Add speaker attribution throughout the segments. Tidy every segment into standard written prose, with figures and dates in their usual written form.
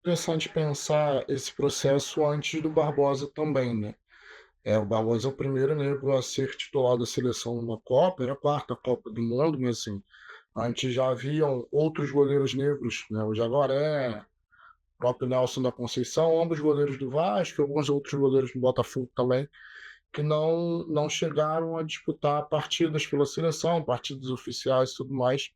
Speaker 1: interessante pensar esse processo antes do Barbosa também, né? O Barbosa é o primeiro negro a ser titular da seleção numa Copa, era a quarta Copa do Mundo, mas assim, antes já haviam outros goleiros negros, né? O Jaguaré, o próprio Nelson da Conceição, ambos goleiros do Vasco, alguns outros goleiros do Botafogo também, que não chegaram a disputar partidas pela seleção, partidas oficiais e tudo mais.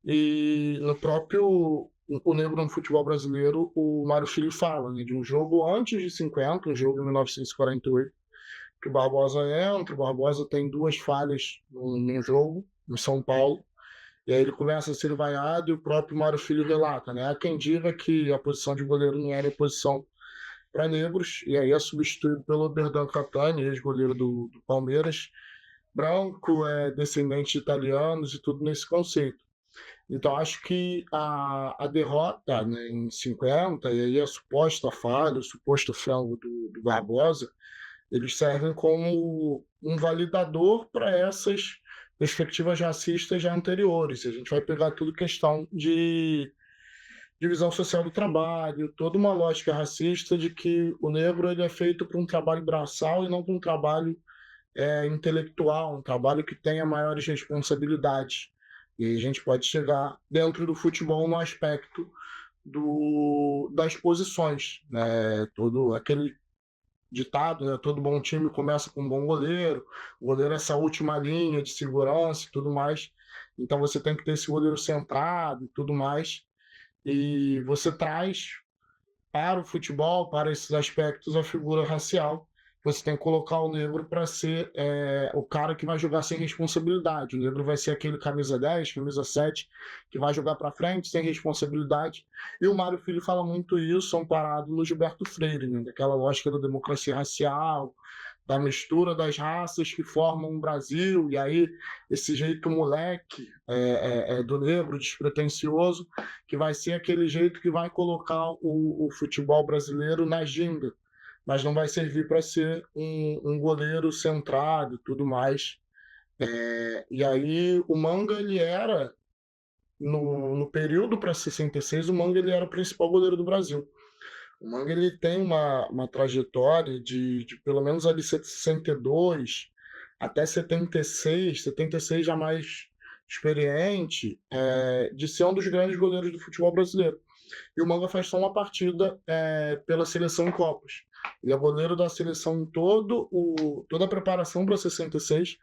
Speaker 1: E no próprio o negro no futebol brasileiro, o Mário Filho fala, né, de um jogo antes de 50, um jogo em 1948, que o Barbosa entra, o Barbosa tem duas falhas no jogo, no São Paulo, e aí ele começa a ser vaiado e o próprio Mário Filho relata, né? Há quem diga que a posição de goleiro não era a posição para negros, e aí é substituído pelo Berdan Catani, ex-goleiro do Palmeiras, branco, descendente de italianos e tudo nesse conceito. Então, acho que a derrota, né, em 50, e aí a suposta falha, o suposto frango do Barbosa, eles servem como um validador para essas perspectivas racistas já anteriores. A gente vai pegar tudo questão de divisão social do trabalho, toda uma lógica racista de que o negro ele é feito para um trabalho braçal e não para um trabalho intelectual, um trabalho que tenha maiores responsabilidades. E a gente pode chegar dentro do futebol no aspecto das posições, né? Todo aquele ditado, né? Todo bom time começa com um bom goleiro, o goleiro é essa última linha de segurança e tudo mais. Então você tem que ter esse goleiro centrado e tudo mais. E você traz para o futebol, para esses aspectos, a figura racial. Você tem que colocar o negro para ser o cara que vai jogar sem responsabilidade. O negro vai ser aquele camisa 10, camisa 7, que vai jogar para frente sem responsabilidade. E o Mário Filho fala muito isso, amparado no Gilberto Freire, né? Daquela lógica da democracia racial, da mistura das raças que formam o Brasil, e aí esse jeito moleque do negro, despretensioso, que vai ser aquele jeito que vai colocar o futebol brasileiro na ginga, mas não vai servir para ser um goleiro centrado e tudo mais. E aí o Manga, ele era, no período para 66, o Manga ele era o principal goleiro do Brasil. O Manga ele tem uma trajetória de pelo menos ali 62 até 76 já mais experiente, de ser um dos grandes goleiros do futebol brasileiro. E o Manga faz só uma partida pela seleção em Copas. Ele é goleiro da seleção em toda a preparação para 66,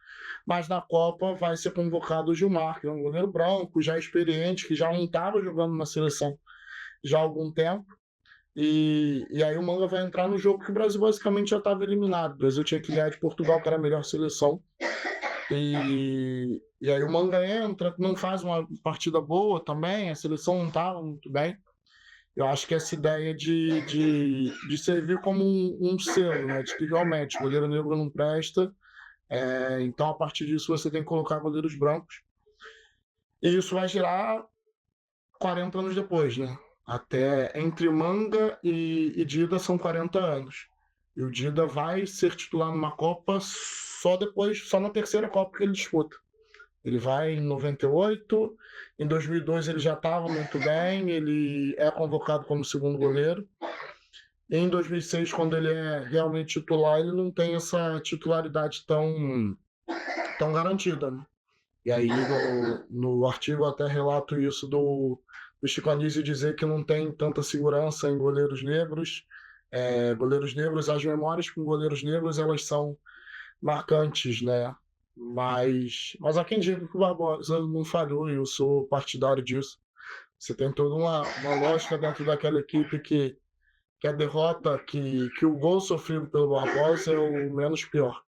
Speaker 1: mas na Copa vai ser convocado o Gilmar, que é um goleiro branco, já experiente, que já não estava jogando na seleção já há algum tempo. E aí o Manga vai entrar no jogo que o Brasil basicamente já estava eliminado. O Brasil tinha que ganhar de Portugal, que era a melhor seleção. E aí o Manga entra, não faz uma partida boa também, a seleção não estava muito bem. Eu acho que essa ideia de servir como um selo, né? De que realmente o goleiro negro não presta, então a partir disso você tem que colocar goleiros brancos. E isso vai girar 40 anos depois, né? Até entre Manga e Dida são 40 anos. E o Dida vai ser titular numa Copa só depois, só na terceira Copa que ele disputa. Ele vai em 98, em 2002 ele já estava muito bem, ele é convocado como segundo goleiro. E em 2006, quando ele é realmente titular, ele não tem essa titularidade tão garantida, né? E aí no artigo eu até relato isso do Chico Anísio dizer que não tem tanta segurança em goleiros negros. Goleiros negros, as memórias com goleiros negros, elas são marcantes, né? Mas há quem diga que o Barbosa não falhou, e eu sou partidário disso. Você tem toda uma lógica dentro daquela equipe que a derrota, que o gol sofrido pelo Barbosa é o menos pior.